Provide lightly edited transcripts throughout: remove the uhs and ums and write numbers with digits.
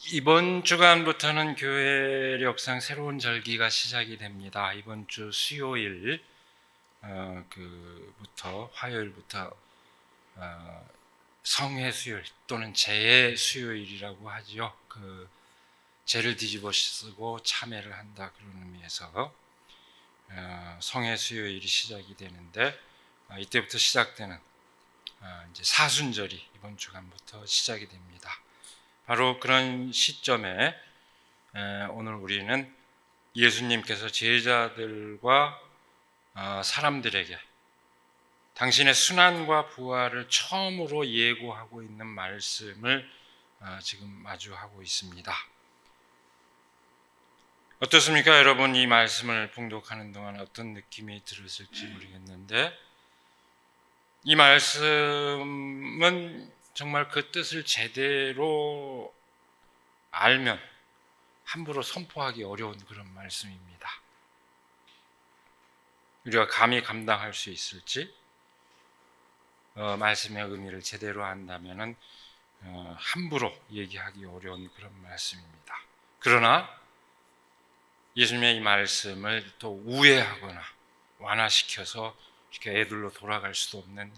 이번 주간부터는 교회력상 새로운 절기가 시작이 됩니다. 이번 주 수요일 부터 화요일부터 성회 수요일 또는 재해 수요일이라고 하지요. 재를 뒤집어 쓰고 참회를 한다 그런 의미에서 성회 수요일이 시작이 되는데 이때부터 시작되는 이제 사순절이 이번 주간부터 시작이 됩니다. 바로 그런 시점에 오늘 우리는 예수님께서 제자들과 사람들에게 당신의 순환과 부활을 처음으로 예고하고 있는 말씀을 지금 마주하고 있습니다. 어떻습니까? 여러분, 이 말씀을 봉독하는 동안 어떤 느낌이 들었을지 모르겠는데 이 말씀은 정말 그 뜻을 제대로 알면 함부로 선포하기 어려운 그런 말씀입니다. 우리가 감히 감당할 수 있을지, 말씀의 의미를 제대로 안다면 함부로 얘기하기 어려운 그런 말씀입니다. 그러나 예수님의 이 말씀을 또 우회하거나 완화시켜서 이렇게 애들로 돌아갈 수도 없는,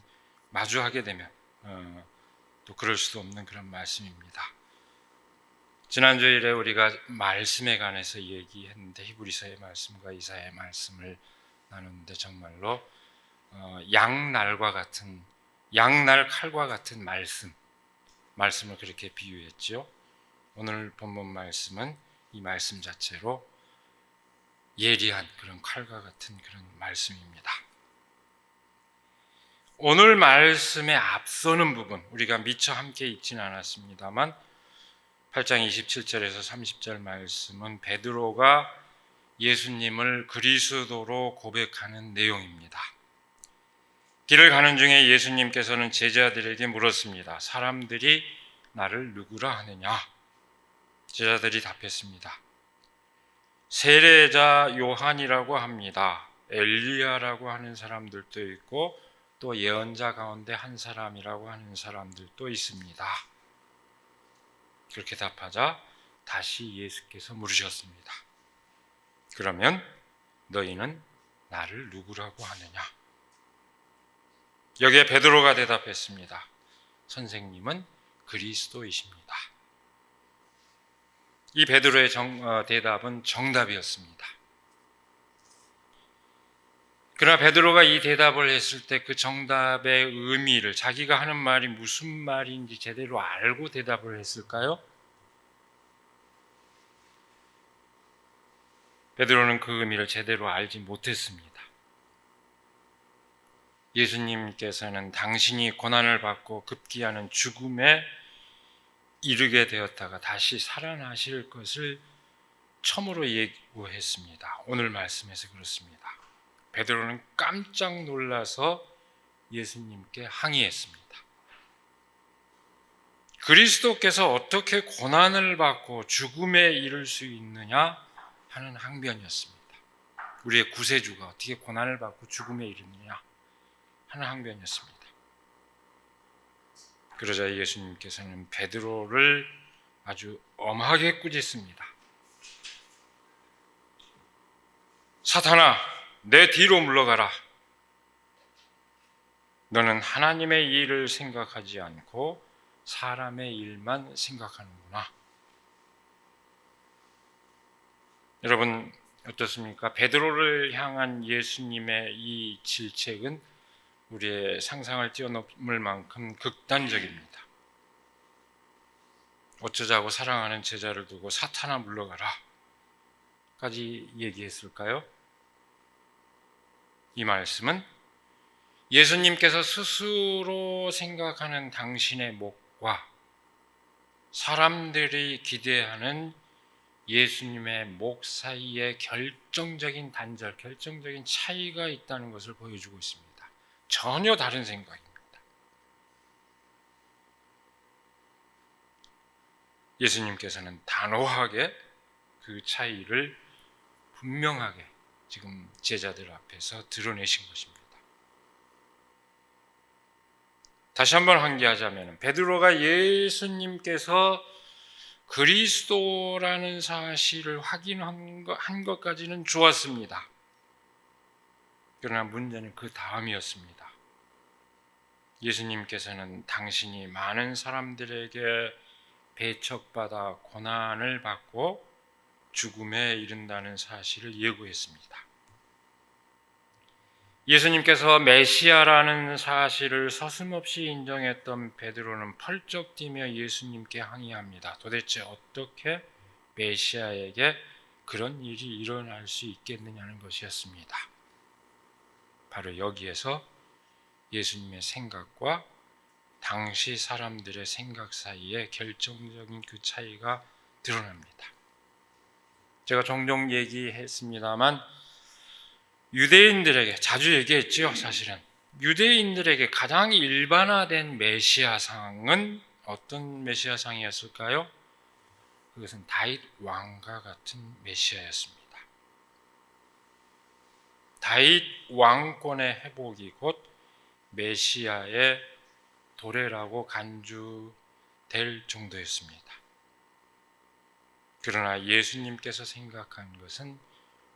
마주하게 되면 또 그럴 수도 없는 그런 말씀입니다. 지난 주일에 우리가 말씀에 관해서 얘기했는데 히브리서의 말씀과 이사야의 말씀을 나누는데 정말로 양날과 같은, 양날 칼과 같은 말씀을 그렇게 비유했죠. 오늘 본문 말씀은 이 말씀 자체로 예리한 그런 칼과 같은 그런 말씀입니다. 오늘 말씀에 앞서는 부분 우리가 미처 함께 읽지는 않았습니다만 8장 27절에서 30절 말씀은 베드로가 예수님을 그리스도로 고백하는 내용입니다. 길을 가는 중에 예수님께서는 제자들에게 물었습니다. 사람들이 나를 누구라 하느냐? 제자들이 답했습니다. 세례자 요한이라고 합니다. 엘리야라고 하는 사람들도 있고 또 예언자 가운데 한 사람이라고 하는 사람들도 있습니다. 그렇게 답하자 다시 예수께서 물으셨습니다. 그러면 너희는 나를 누구라고 하느냐? 여기에 베드로가 대답했습니다. 선생님은 그리스도이십니다. 이 베드로의 대답은 정답이었습니다. 그러나 베드로가 이 대답을 했을 때 그 정답의 의미를, 자기가 하는 말이 무슨 말인지 제대로 알고 대답을 했을까요? 베드로는 그 의미를 제대로 알지 못했습니다. 예수님께서는 당신이 고난을 받고 급기야는 죽음에 이르게 되었다가 다시 살아나실 것을 처음으로 예고했습니다. 오늘 말씀에서 그렇습니다. 베드로는 깜짝 놀라서 예수님께 항의했습니다. 그리스도께서 어떻게 고난을 받고 죽음에 이를 수 있느냐 하는 항변이었습니다. 우리의 구세주가 어떻게 고난을 받고 죽음에 이르느냐 하는 항변이었습니다. 그러자 예수님께서는 베드로를 아주 엄하게 꾸짖습니다. 사탄아, 내 뒤로 물러가라. 너는 하나님의 일을 생각하지 않고 사람의 일만 생각하는구나. 여러분 어떻습니까? 베드로를 향한 예수님의 이 질책은 우리의 상상을 뛰어넘을 만큼 극단적입니다. 어쩌자고 사랑하는 제자를 두고 사탄아 물러가라 까지 얘기했을까요? 이 말씀은 예수님께서 스스로 생각하는 당신의 목과 사람들이 기대하는 예수님의 목 사이에 결정적인 단절, 결정적인 차이가 있다는 것을 보여주고 있습니다. 전혀 다른 생각입니다. 예수님께서는 단호하게 그 차이를 분명하게 지금 제자들 앞에서 드러내신 것입니다. 다시 한번 환기하자면 베드로가 예수님께서 그리스도라는 사실을 확인한 것까지는 좋았습니다. 그러나 문제는 그 다음이었습니다. 예수님께서는 당신이 많은 사람들에게 배척받아 고난을 받고 죽음에 이른다는 사실을 예고했습니다. 예수님께서 메시아라는 사실을 서슴없이 인정했던 베드로는 펄쩍 뛰며 예수님께 항의합니다. 도대체 어떻게 메시아에게 그런 일이 일어날 수 있겠느냐는 것이었습니다. 바로 여기에서 예수님의 생각과 당시 사람들의 생각 사이에 결정적인 그 차이가 드러납니다. 제가 종종 얘기했습니다만 유대인들에게 자주 얘기했죠. 사실은 유대인들에게 가장 일반화된 메시아상은 어떤 메시아상이었을까요? 그것은 다윗 왕과 같은 메시아였습니다. 다윗 왕권의 회복이 곧 메시아의 도래라고 간주될 정도였습니다. 그러나 예수님께서 생각한 것은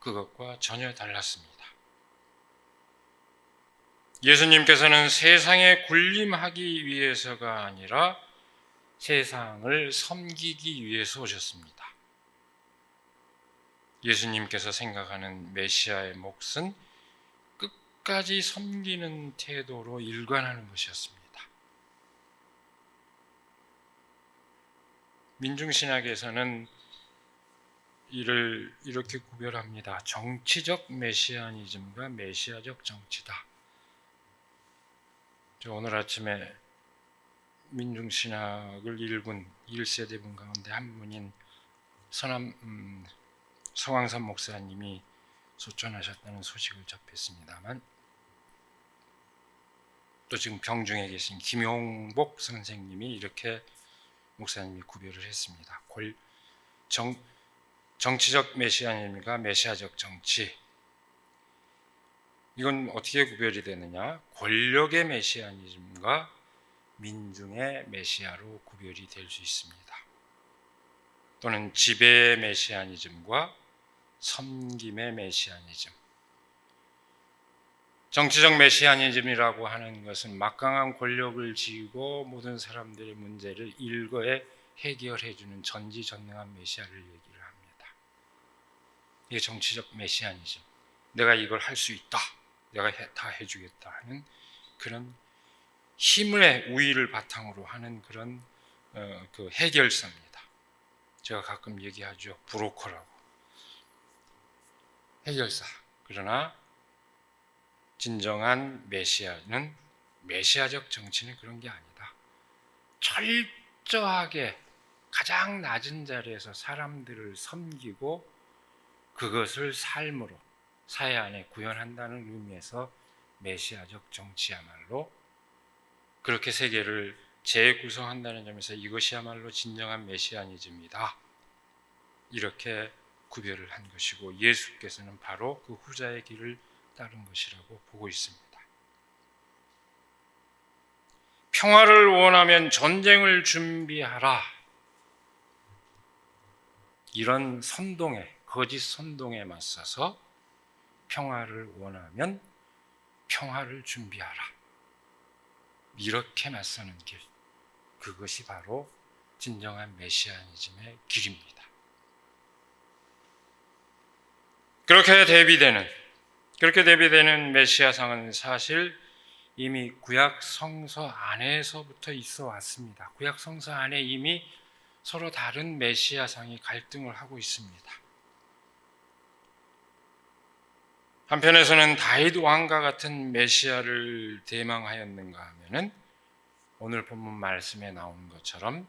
그것과 전혀 달랐습니다. 예수님께서는 세상에 군림하기 위해서가 아니라 세상을 섬기기 위해서 오셨습니다. 예수님께서 생각하는 메시아의 몫은 끝까지 섬기는 태도로 일관하는 것이었습니다. 민중신학에서는 이를 이렇게 구별합니다. 정치적 메시아니즘과 메시아적 정치다. 저 오늘 아침에 민중신학을 읽은 1세대분 가운데 한 분인 성황산 목사님이 소천하셨다는 소식을 접했습니다만, 또 지금 병중에 계신 김용복 선생님이 이렇게 목사님이 구별을 했습니다. 정치적 메시아님과 메시아적 정치, 이건 어떻게 구별이 되느냐? 권력의 메시아니즘과 민중의 메시아로 구별이 될 수 있습니다. 또는 지배의 메시아니즘과 섬김의 메시아니즘. 정치적 메시아니즘이라고 하는 것은 막강한 권력을 쥐고 모든 사람들의 문제를 일거에 해결해주는 전지전능한 메시아를 얘기를 합니다. 이게 정치적 메시아니즘. 내가 이걸 할 수 있다. 내가 다 해주겠다 하는 그런 힘의 우위를 바탕으로 하는 그런 그 해결사입니다. 제가 가끔 얘기하죠. 브로커라고. 해결사. 그러나 진정한 메시아는, 메시아적 정치는 그런 게 아니다. 철저하게 가장 낮은 자리에서 사람들을 섬기고 그것을 삶으로 사회 안에 구현한다는 의미에서 메시아적 정치야말로, 그렇게 세계를 재구성한다는 점에서 이것이야말로 진정한 메시아니즘이다. 이렇게 구별을 한 것이고, 예수께서는 바로 그 후자의 길을 따른 것이라고 보고 있습니다. 평화를 원하면 전쟁을 준비하라. 이런 선동에, 거짓 선동에 맞서서 평화를 원하면 평화를 준비하라. 이렇게 맞서는 길, 그것이 바로 진정한 메시아니즘의 길입니다. 그렇게 대비되는 메시아상은 사실 이미 구약 성서 안에서부터 있어 왔습니다. 구약 성서 안에 이미 서로 다른 메시아상이 갈등을 하고 있습니다. 한편에서는 다윗 왕과 같은 메시아를 대망하였는가 하면은 오늘 본문 말씀에 나온 것처럼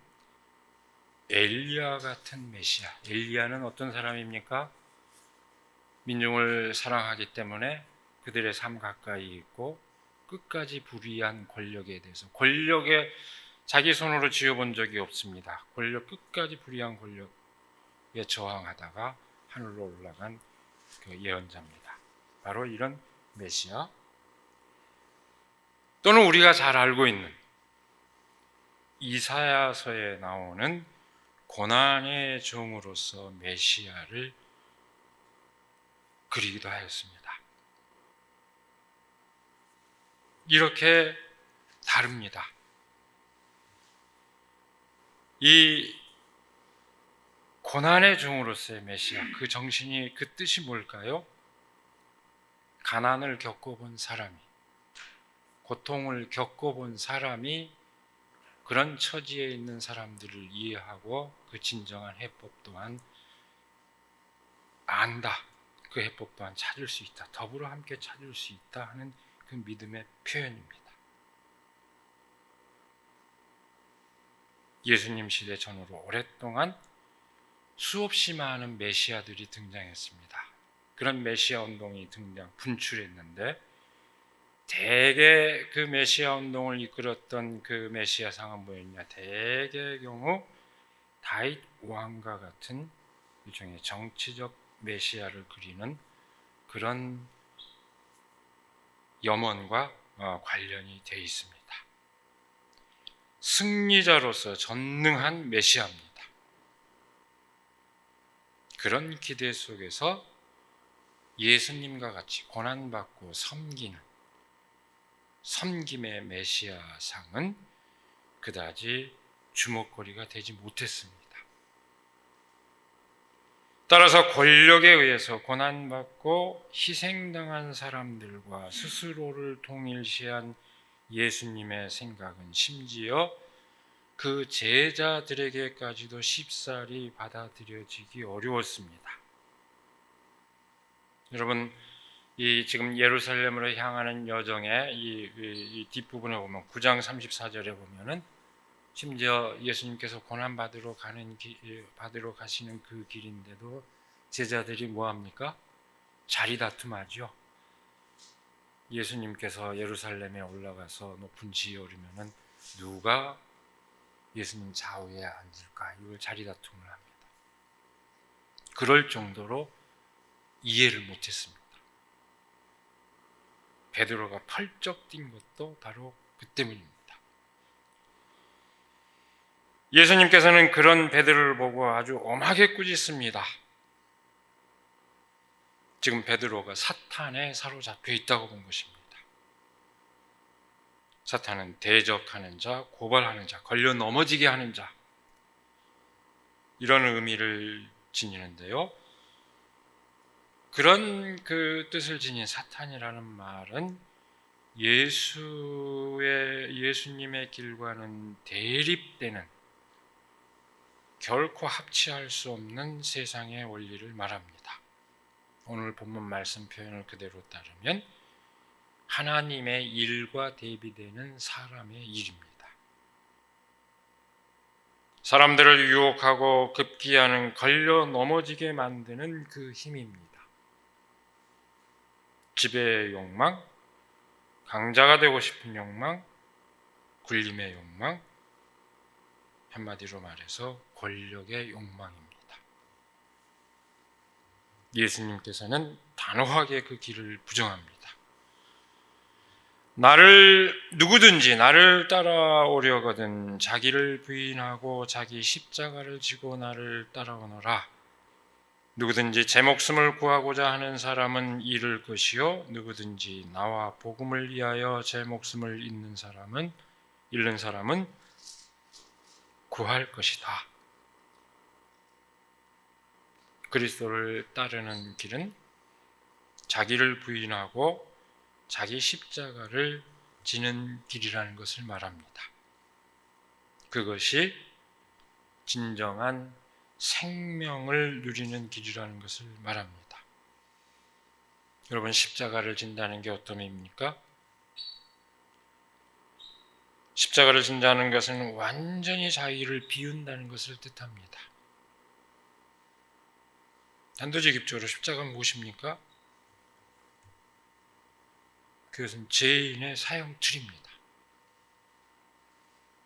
엘리야 같은 메시아. 엘리야는 어떤 사람입니까? 민중을 사랑하기 때문에 그들의 삶 가까이 있고 끝까지 불의한 권력에 대해서, 권력에 자기 손으로 쥐어본 적이 없습니다. 끝까지 불의한 권력에 저항하다가 하늘로 올라간 그 예언자입니다. 바로 이런 메시아, 또는 우리가 잘 알고 있는 이사야서에 나오는 고난의 종으로서 메시아를 그리기도 하였습니다. 이렇게 다릅니다. 이 고난의 종으로서의 메시아, 그 정신이, 그 뜻이 뭘까요? 가난을 겪어본 사람이, 고통을 겪어본 사람이 그런 처지에 있는 사람들을 이해하고 그 진정한 해법 또한 안다. 그 해법 또한 찾을 수 있다. 더불어 함께 찾을 수 있다 하는 그 믿음의 표현입니다. 예수님 시대 전후로 오랫동안 수없이 많은 메시아들이 등장했습니다. 그런 메시아 운동이 분출했는데 대개 그 메시아 운동을 이끌었던 그 메시아상은 뭐였냐? 대개의 경우 다윗 왕과 같은 일종의 정치적 메시아를 그리는 그런 염원과 관련이 되어 있습니다. 승리자로서 전능한 메시아입니다. 그런 기대 속에서 예수님과 같이 고난받고 섬김의 메시아상은 그다지 주목거리가 되지 못했습니다. 따라서 권력에 의해서 고난받고 희생당한 사람들과 스스로를 동일시한 예수님의 생각은 심지어 그 제자들에게까지도 쉽사리 받아들여지기 어려웠습니다. 여러분, 이 지금 예루살렘으로 향하는 여정의 이 뒷부분에 보면 9장 34절에 보면은 심지어 예수님께서 고난 받으러 가시는 그 길인데도 제자들이 뭐 합니까? 자리 다툼하죠. 예수님께서 예루살렘에 올라가서 높은 지에 오르면은 누가 예수님 좌우에 앉을까? 이걸 자리 다툼을 합니다. 그럴 정도로 이해를 못했습니다. 베드로가 펄쩍 뛴 것도 바로 그 때문입니다. 예수님께서는 그런 베드로를 보고 아주 엄하게 꾸짖습니다. 지금 베드로가 사탄에 사로잡혀 있다고 본 것입니다. 사탄은 대적하는 자, 고발하는 자, 걸려 넘어지게 하는 자, 이런 의미를 지니는데요. 그런 그 뜻을 지닌 사탄이라는 말은 예수님의 길과는 대립되는, 결코 합치할 수 없는 세상의 원리를 말합니다. 오늘 본문 말씀 표현을 그대로 따르면 하나님의 일과 대비되는 사람의 일입니다. 사람들을 유혹하고 급기야는 걸려 넘어지게 만드는 그 힘입니다. 지배의 욕망, 강자가 되고 싶은 욕망, 군림의 욕망, 한마디로 말해서 권력의 욕망입니다. 예수님께서는 단호하게 그 길을 부정합니다. 누구든지 나를 따라오려거든 자기를 부인하고 자기 십자가를 지고 나를 따라오너라. 누구든지 제 목숨을 구하고자 하는 사람은 잃을 것이요 누구든지 나와 복음을 위하여 제 목숨을 잃는 사람은 구할 것이다. 그리스도를 따르는 길은 자기를 부인하고 자기 십자가를 지는 길이라는 것을 말합니다. 그것이 진정한 생명을 누리는 길이라는 것을 말합니다. 여러분, 십자가를 진다는 게 어떤 의미입니까? 십자가를 진다는 것은 완전히 자기를 비운다는 것을 뜻합니다. 단도직입적으로 십자가는 무엇입니까? 그것은 죄인의 사형틀입니다.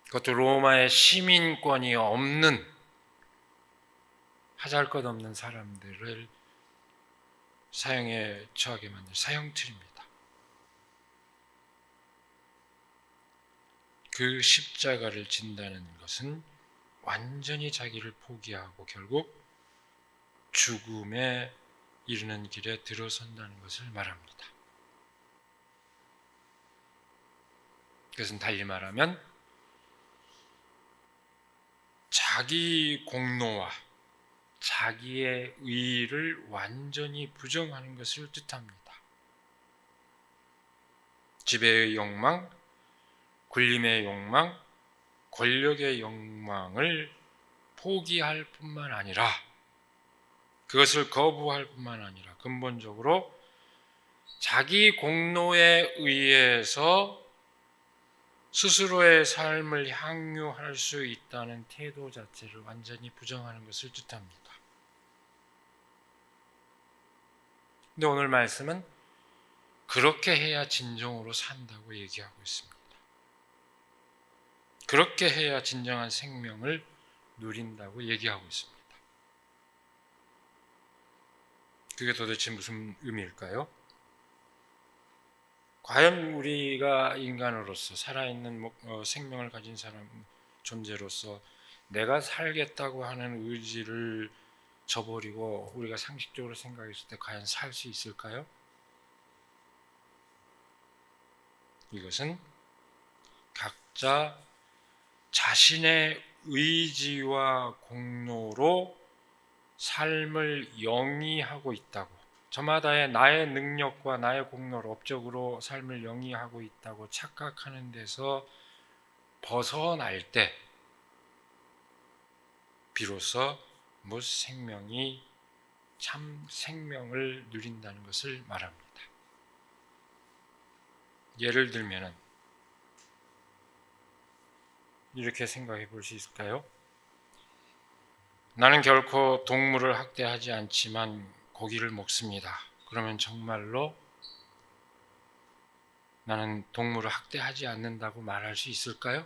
그것도 로마의 시민권이 없는, 하잘것없는 사람들을 사형에 처하게 만든 사형틀입니다. 그 십자가를 진다는 것은 완전히 자기를 포기하고 결국 죽음에 이르는 길에 들어선다는 것을 말합니다. 그것은 달리 말하면 자기 공로와 자기의 의의를 완전히 부정하는 것을 뜻합니다. 지배의 욕망, 군림의 욕망, 권력의 욕망을 포기할 뿐만 아니라 그것을 거부할 뿐만 아니라 근본적으로 자기 공로에 의해서 스스로의 삶을 향유할 수 있다는 태도 자체를 완전히 부정하는 것을 뜻합니다. 근데 오늘 말씀은 그렇게 해야 진정으로 산다고 얘기하고 있습니다. 그렇게 해야 진정한 생명을 누린다고 얘기하고 있습니다. 그게 도대체 무슨 의미일까요? 과연 우리가 인간으로서 살아있는 생명을 가진 존재로서 내가 살겠다고 하는 의지를 저버리고 우리가 상식적으로 생각했을 때 과연 살 수 있을까요? 이것은 각자 자신의 의지와 공로로 삶을 영위하고 있다고, 저마다의 나의 능력과 나의 공로로 업적으로 삶을 영위하고 있다고 착각하는 데서 벗어날 때 비로소 생명이 참 생명을 누린다는 것을 말합니다. 예를 들면 이렇게 생각해 볼 수 있을까요? 나는 결코 동물을 학대하지 않지만 고기를 먹습니다. 그러면 정말로 나는 동물을 학대하지 않는다고 말할 수 있을까요?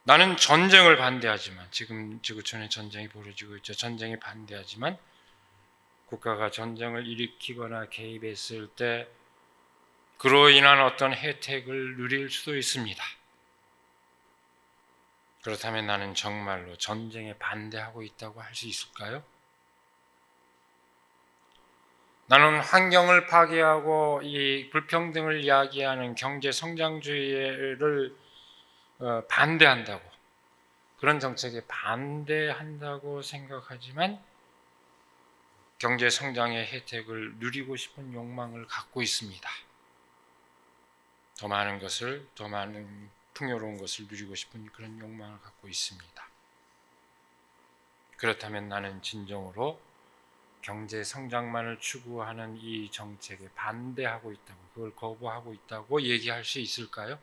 나는 전쟁을 반대하지만, 지금 지구촌에 전쟁이 벌어지고 있죠. 전쟁에 반대하지만 국가가 전쟁을 일으키거나 개입했을 때 그로 인한 어떤 혜택을 누릴 수도 있습니다. 그렇다면 나는 정말로 전쟁에 반대하고 있다고 할 수 있을까요? 나는 환경을 파괴하고 이 불평등을 이야기하는 경제 성장주의를 반대한다고, 그런 정책에 반대한다고 생각하지만 경제 성장의 혜택을 누리고 싶은 욕망을 갖고 있습니다. 더 많은 것을, 더 많은 풍요로운 것을 누리고 싶은 그런 욕망을 갖고 있습니다. 그렇다면 나는 진정으로 경제 성장만을 추구하는 이 정책에 반대하고 있다고, 그걸 거부하고 있다고 얘기할 수 있을까요?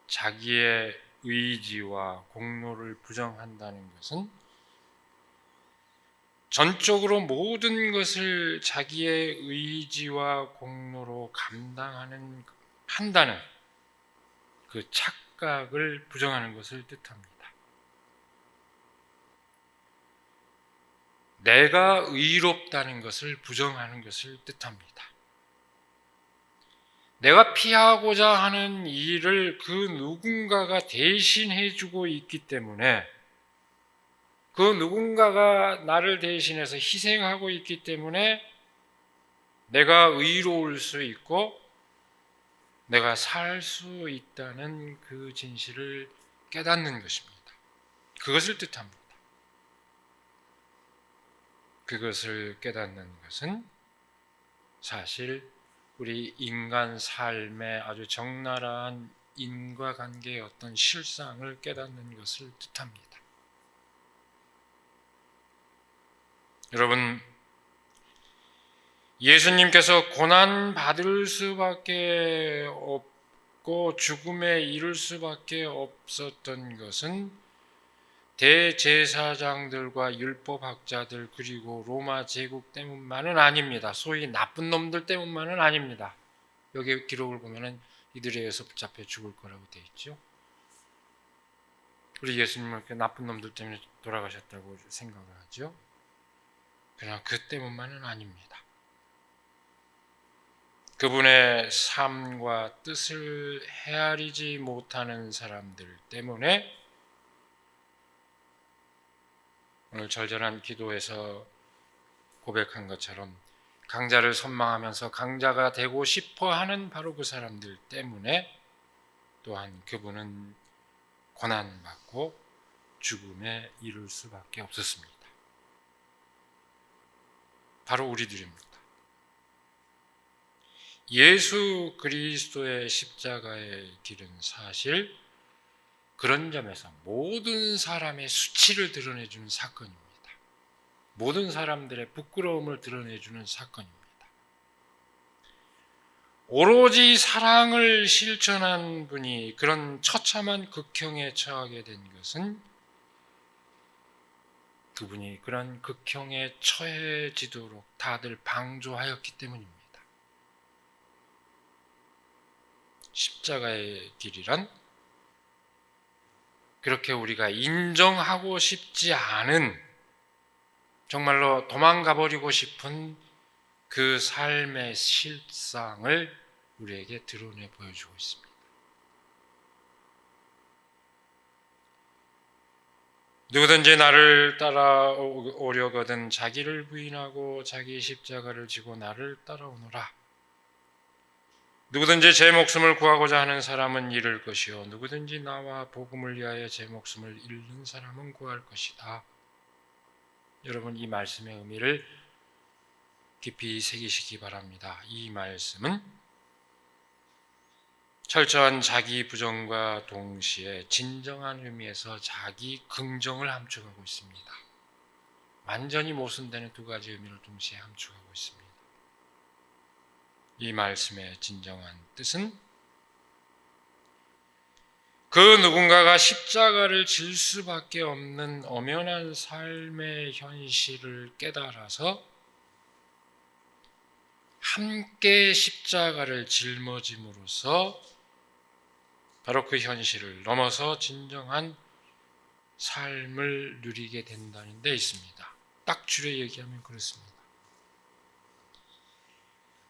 자기의 의지와 공로를 부정한다는 것은 전적으로 모든 것을 자기의 의지와 공로로 한다는 그 착각을 부정하는 것을 뜻합니다. 내가 의롭다는 것을 부정하는 것을 뜻합니다. 내가 피하고자 하는 일을 그 누군가가 대신해 주고 있기 때문에, 그 누군가가 나를 대신해서 희생하고 있기 때문에 내가 의로울 수 있고 내가 살 수 있다는 그 진실을 깨닫는 것입니다. 그것을 뜻합니다. 그것을 깨닫는 것은 사실 우리 인간 삶의 아주 적나라한 인과관계의 어떤 실상을 깨닫는 것을 뜻합니다. 여러분, 예수님께서 고난 받을 수밖에 없고 죽음에 이를 수밖에 없었던 것은 대제사장들과 율법학자들 그리고 로마 제국 때문만은 아닙니다. 소위 나쁜 놈들 때문만은 아닙니다. 여기 기록을 보면은 이들에 의해서 붙잡혀 죽을 거라고 되어 있죠. 우리 예수님은 그 나쁜 놈들 때문에 돌아가셨다고 생각을 하죠. 그러나 그 때문만은 아닙니다. 그분의 삶과 뜻을 헤아리지 못하는 사람들 때문에 오늘 절절한 기도에서 고백한 것처럼 강자를 선망하면서 강자가 되고 싶어 하는 바로 그 사람들 때문에 또한 그분은 고난받고 죽음에 이를 수밖에 없었습니다. 바로 우리들입니다. 예수 그리스도의 십자가의 길은 사실 그런 점에서 모든 사람의 수치를 드러내주는 사건입니다. 모든 사람들의 부끄러움을 드러내주는 사건입니다. 오로지 사랑을 실천한 분이 그런 처참한 극형에 처하게 된 것은 그분이 그런 극형에 처해지도록 다들 방조하였기 때문입니다. 십자가의 길이란 그렇게 우리가 인정하고 싶지 않은, 정말로 도망가 버리고 싶은 그 삶의 실상을 우리에게 드러내 보여주고 있습니다. 누구든지 나를 따라오려거든 자기를 부인하고 자기 십자가를 지고 나를 따라오노라. 누구든지 제 목숨을 구하고자 하는 사람은 잃을 것이요 누구든지 나와 복음을 위하여 제 목숨을 잃는 사람은 구할 것이다. 여러분, 이 말씀의 의미를 깊이 새기시기 바랍니다. 이 말씀은 철저한 자기 부정과 동시에 진정한 의미에서 자기 긍정을 함축하고 있습니다. 완전히 모순되는 두 가지 의미를 동시에 함축하고 있습니다. 이 말씀의 진정한 뜻은 그 누군가가 십자가를 질 수밖에 없는 엄연한 삶의 현실을 깨달아서 함께 십자가를 짊어짐으로써 바로 그 현실을 넘어서 진정한 삶을 누리게 된다는 데 있습니다. 딱 줄여 얘기하면 그렇습니다.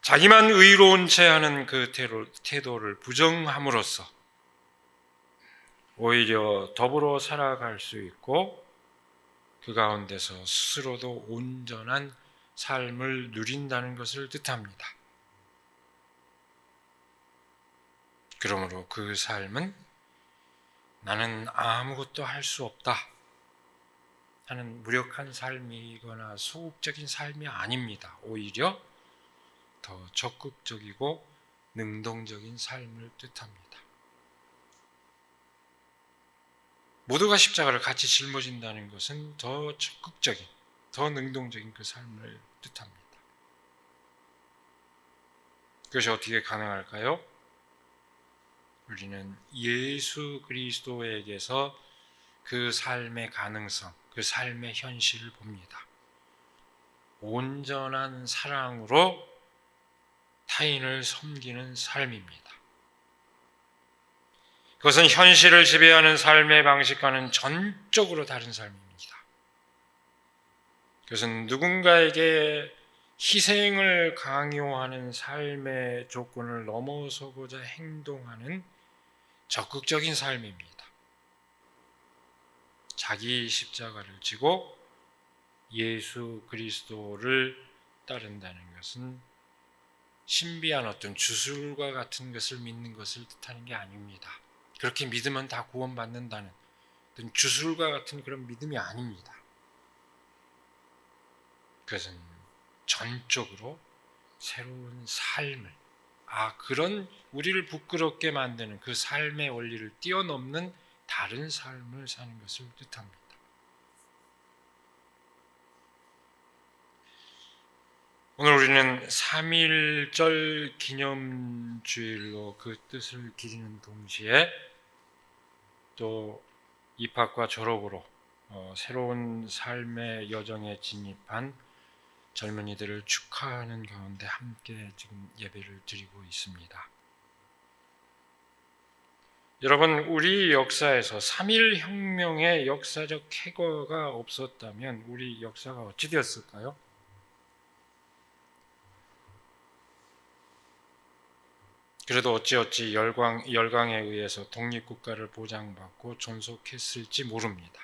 자기만 의로운 채 하는 그 태도를 부정함으로써 오히려 더불어 살아갈 수 있고 그 가운데서 스스로도 온전한 삶을 누린다는 것을 뜻합니다. 그러므로 그 삶은 나는 아무것도 할 수 없다 하는 무력한 삶이거나 소극적인 삶이 아닙니다. 오히려 더 적극적이고 능동적인 삶을 뜻합니다. 모두가 십자가를 같이 짊어진다는 것은 더 적극적인, 더 능동적인 그 삶을 뜻합니다. 그것이 어떻게 가능할까요? 우리는 예수 그리스도에게서 그 삶의 가능성, 그 삶의 현실을 봅니다. 온전한 사랑으로 타인을 섬기는 삶입니다. 그것은 현실을 지배하는 삶의 방식과는 전적으로 다른 삶입니다. 그것은 누군가에게 희생을 강요하는 삶의 조건을 넘어서고자 행동하는 적극적인 삶입니다. 자기 십자가를 지고 예수 그리스도를 따른다는 것은 신비한 어떤 주술과 같은 것을 믿는 것을 뜻하는 게 아닙니다. 그렇게 믿으면 다 구원받는다는 어떤 주술과 같은 그런 믿음이 아닙니다. 그것은 전적으로 새로운 삶을, 그런 우리를 부끄럽게 만드는 그 삶의 원리를 뛰어넘는 다른 삶을 사는 것을 뜻합니다. 오늘 우리는 3.1절 기념주일로 그 뜻을 기리는 동시에 또 입학과 졸업으로 새로운 삶의 여정에 진입한 젊은이들을 축하하는 가운데 함께 지금 예배를 드리고 있습니다. 여러분, 우리 역사에서 3.1 혁명의 역사적 쾌거가 없었다면 우리 역사가 어찌 되었을까요? 그래도 어찌어찌 열강에 의해서 독립국가를 보장받고 존속했을지 모릅니다.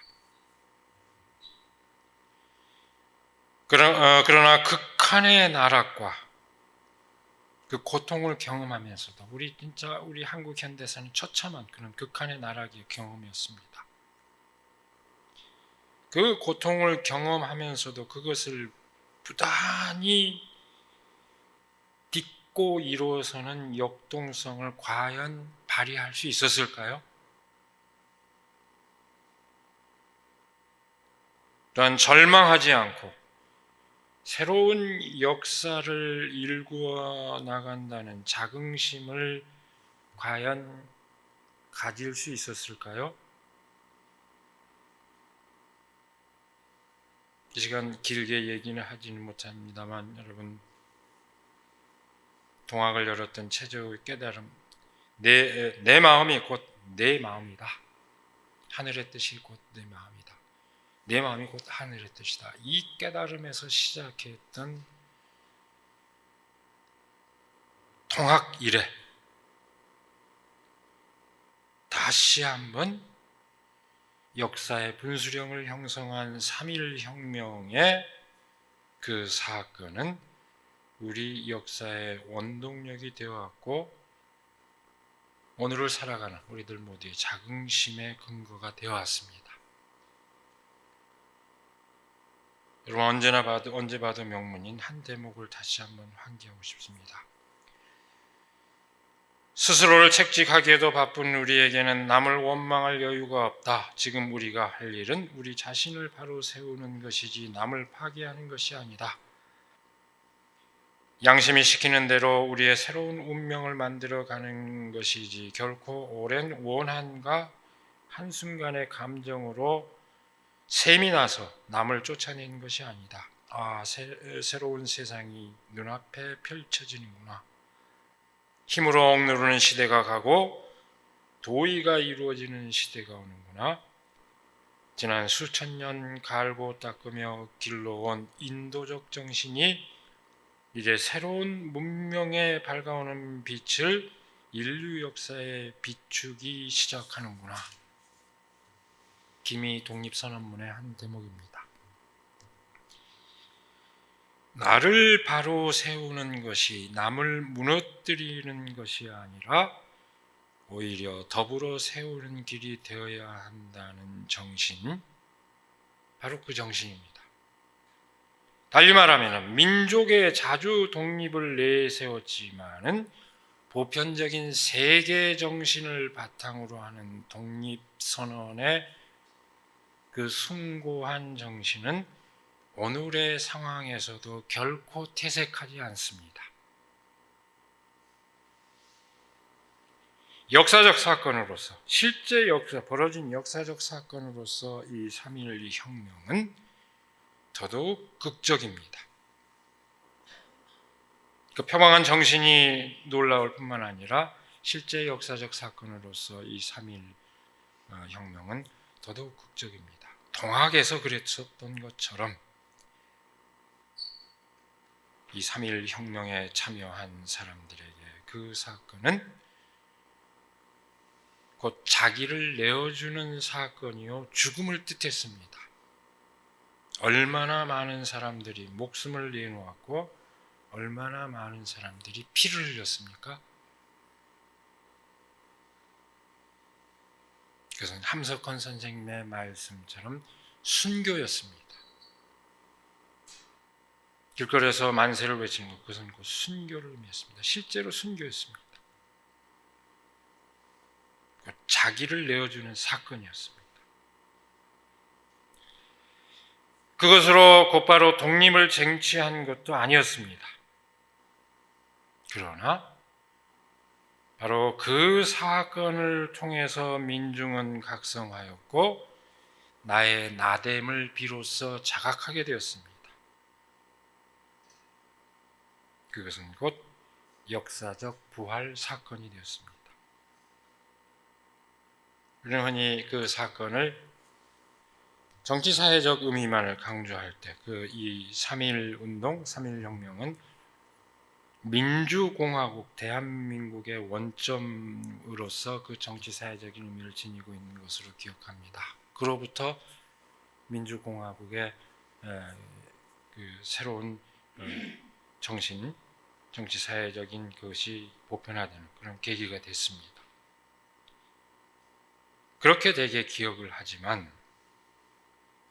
그러나 극한의 나락과 그 고통을 경험하면서도 우리 한국 현대사는 처참한 그런 극한의 나락의 경험이었습니다. 그 고통을 경험하면서도 그것을 부단히 딛고 이루어서는 역동성을 과연 발휘할 수 있었을까요? 또한 절망하지 않고 새로운 역사를 일구어 나간다는 자긍심을 과연 가질 수 있었을까요? 이 시간 길게 얘기는 하지는 못합니다만 여러분, 동학을 열었던 최저의 깨달음, 내 마음이 곧 내 마음이다. 하늘의 뜻이 곧 내 마음이다. 내 마음이 곧 하늘의 뜻이다. 이 깨달음에서 시작했던 동학 이래 다시 한번 역사의 분수령을 형성한 3.1혁명의 그 사건은 우리 역사의 원동력이 되어왔고 오늘을 살아가는 우리들 모두의 자긍심의 근거가 되어왔습니다. 여러분, 언제 봐도 명문인 한 대목을 다시 한번 환기하고 싶습니다. 스스로를 책직하기에도 바쁜 우리에게는 남을 원망할 여유가 없다. 지금 우리가 할 일은 우리 자신을 바로 세우는 것이지 남을 파괴하는 것이 아니다. 양심이 시키는 대로 우리의 새로운 운명을 만들어가는 것이지 결코 오랜 원한과 한순간의 감정으로 셈이 나서 남을 쫓아내는 것이 아니다. 새로운 세상이 눈앞에 펼쳐지는구나. 힘으로 억누르는 시대가 가고 도의가 이루어지는 시대가 오는구나. 지난 수천 년 갈고 닦으며 길러온 인도적 정신이 이제 새로운 문명에 밝아오는 빛을 인류 역사에 비추기 시작하는구나. 김이 독립선언문의 한 대목입니다. 나를 바로 세우는 것이 남을 무너뜨리는 것이 아니라 오히려 더불어 세우는 길이 되어야 한다는 정신, 바로 그 정신입니다. 달리 말하면 민족의 자주 독립을 내세웠지만은 보편적인 세계 정신을 바탕으로 하는 독립선언의 그 숭고한 정신은 오늘의 상황에서도 결코 퇴색하지 않습니다. 역사적 사건으로서, 실제 벌어진 역사적 사건으로서 이 3.1 혁명은 더더욱 극적입니다. 그 표방한 정신이 놀라울 뿐만 아니라 실제 역사적 사건으로서 이 3.1 혁명은 더더욱 극적입니다. 동학에서 그랬었던 것처럼 이 3.1 혁명에 참여한 사람들에게 그 사건은 곧 자기를 내어주는 사건이요 죽음을 뜻했습니다. 얼마나 많은 사람들이 목숨을 내놓았고 얼마나 많은 사람들이 피를 흘렸습니까? 그것은 함석헌 선생님의 말씀처럼 순교였습니다. 길거리에서 만세를 외치는 것, 그것은 곧 순교를 의미했습니다. 실제로 순교였습니다. 자기를 내어주는 사건이었습니다. 그것으로 곧바로 독립을 쟁취한 것도 아니었습니다. 그러나 바로 그 사건을 통해서 민중은 각성하였고 나의 나됨을 비로소 자각하게 되었습니다. 그것은 곧 역사적 부활 사건이 되었습니다. 우리는 흔히 그 사건을 정치사회적 의미만을 강조할 때 이 3.1 운동, 3.1 혁명은 민주공화국 대한민국의 원점으로서 그 정치사회적인 의미를 지니고 있는 것으로 기억합니다. 그로부터 민주공화국의 그 새로운 정치사회적인 것이 보편화되는 그런 계기가 됐습니다. 그렇게 되게 기억을 하지만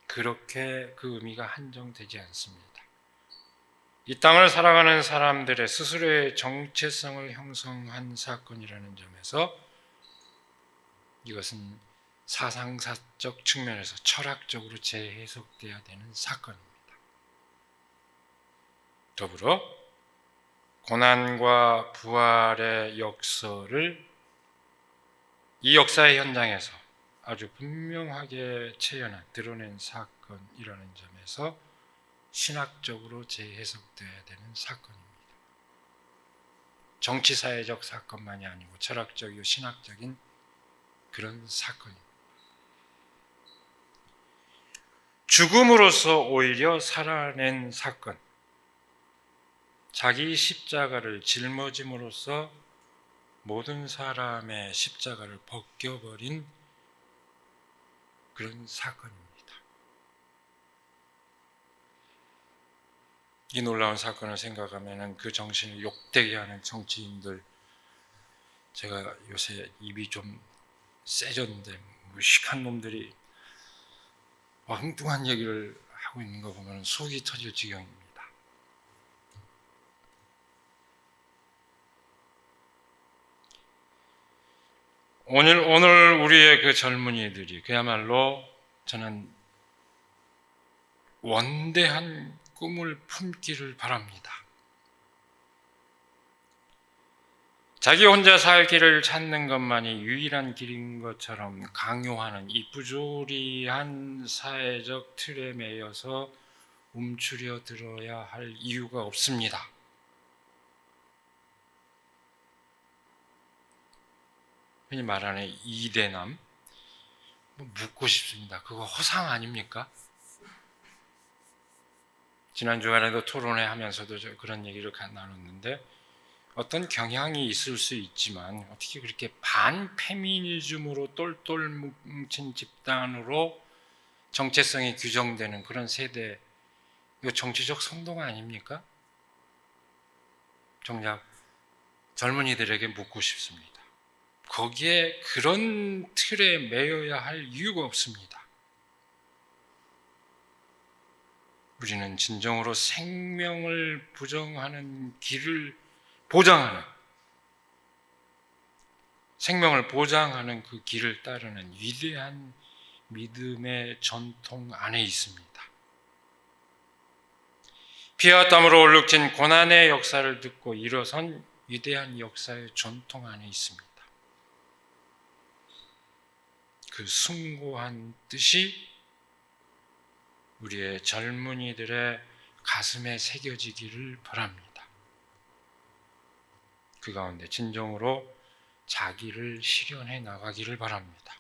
그렇게 그 의미가 한정되지 않습니다. 이 땅을 살아가는 사람들의 스스로의 정체성을 형성한 사건이라는 점에서 이것은 사상사적 측면에서 철학적으로 재해석되어야 되는 사건입니다. 더불어 고난과 부활의 역사를 이 역사의 현장에서 아주 분명하게 드러낸 사건이라는 점에서 신학적으로 재해석되어야 되는 사건입니다. 정치사회적 사건만이 아니고 철학적이고 신학적인 그런 사건입니다. 죽음으로써 오히려 살아낸 사건, 자기 십자가를 짊어짐으로써 모든 사람의 십자가를 벗겨버린 그런 사건입니다. 이 놀라운 사건을 생각하면 그 정신을 욕되게 하는 정치인들, 제가 요새 입이 좀 세졌는데 무식한 놈들이 엉뚱한 얘기를 하고 있는 거 보면 속이 터질 지경입니다. 오늘 우리의 그 젊은이들이 그야말로 저는 원대한 꿈을 품기를 바랍니다. 자기 혼자 살 길을 찾는 것만이 유일한 길인 것처럼 강요하는 이 부조리한 사회적 틀에 매여서 움츠려 들어야 할 이유가 없습니다. 흔히 말하는 이대남, 묻고 싶습니다. 그거 허상 아닙니까? 지난 주간에도 토론회 하면서도 그런 얘기를 나눴는데 어떤 경향이 있을 수 있지만 어떻게 그렇게 반페미니즘으로 똘똘 뭉친 집단으로 정체성이 규정되는 그런 세대, 이거 정치적 선동 아닙니까? 정작 젊은이들에게 묻고 싶습니다. 거기에 그런 틀에 매여야 할 이유가 없습니다. 우리는 진정으로 생명을 보장하는 길을 생명을 보장하는 그 길을 따르는 위대한 믿음의 전통 안에 있습니다. 피와 땀으로 얼룩진 고난의 역사를 듣고 일어선 위대한 역사의 전통 안에 있습니다. 그 숭고한 뜻이 우리의 젊은이들의 가슴에 새겨지기를 바랍니다. 그 가운데 진정으로 자기를 실현해 나가기를 바랍니다.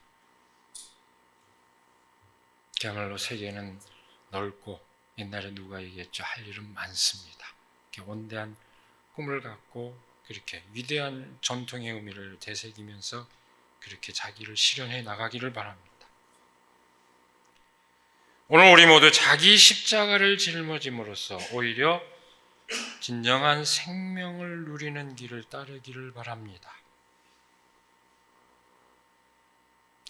그야말로 세계는 넓고 옛날에 누가 얘기했죠. 할 일은 많습니다. 이렇게 원대한 꿈을 갖고 그렇게 위대한 전통의 의미를 되새기면서 그렇게 자기를 실현해 나가기를 바랍니다. 오늘 우리 모두 자기 십자가를 짊어짐으로써 오히려 진정한 생명을 누리는 길을 따르기를 바랍니다.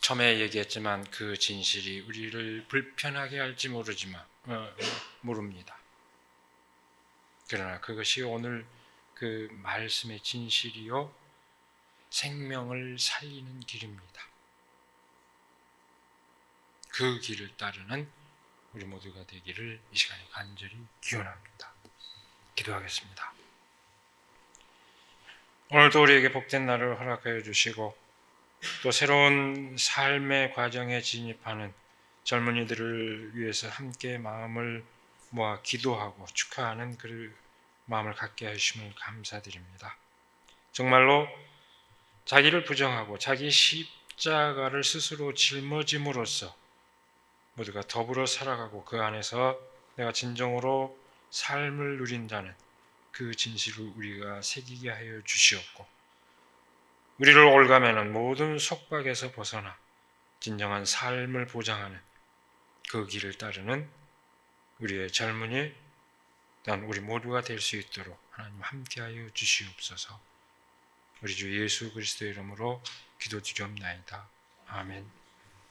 처음에 얘기했지만 그 진실이 우리를 불편하게 할지 모릅니다. 그러나 그것이 오늘 그 말씀의 진실이요 생명을 살리는 길입니다. 그 길을 따르는 우리 모두가 되기를 이 시간에 간절히 기원합니다. 기도하겠습니다. 오늘도 우리에게 복된 날을 허락하여 주시고 또 새로운 삶의 과정에 진입하는 젊은이들을 위해서 함께 마음을 모아 기도하고 축하하는 그 마음을 갖게 하심을 감사드립니다. 정말로 자기를 부정하고 자기 십자가를 스스로 짊어짐으로써 모두가 더불어 살아가고 그 안에서 내가 진정으로 삶을 누린다는 그 진실을 우리가 새기게 하여 주시옵고, 우리를 올가매는 모든 속박에서 벗어나 진정한 삶을 보장하는 그 길을 따르는 우리의 젊은이, 또한 우리 모두가 될 수 있도록 하나님 함께하여 주시옵소서. 우리 주 예수 그리스도의 이름으로 기도드리옵나이다. 아멘.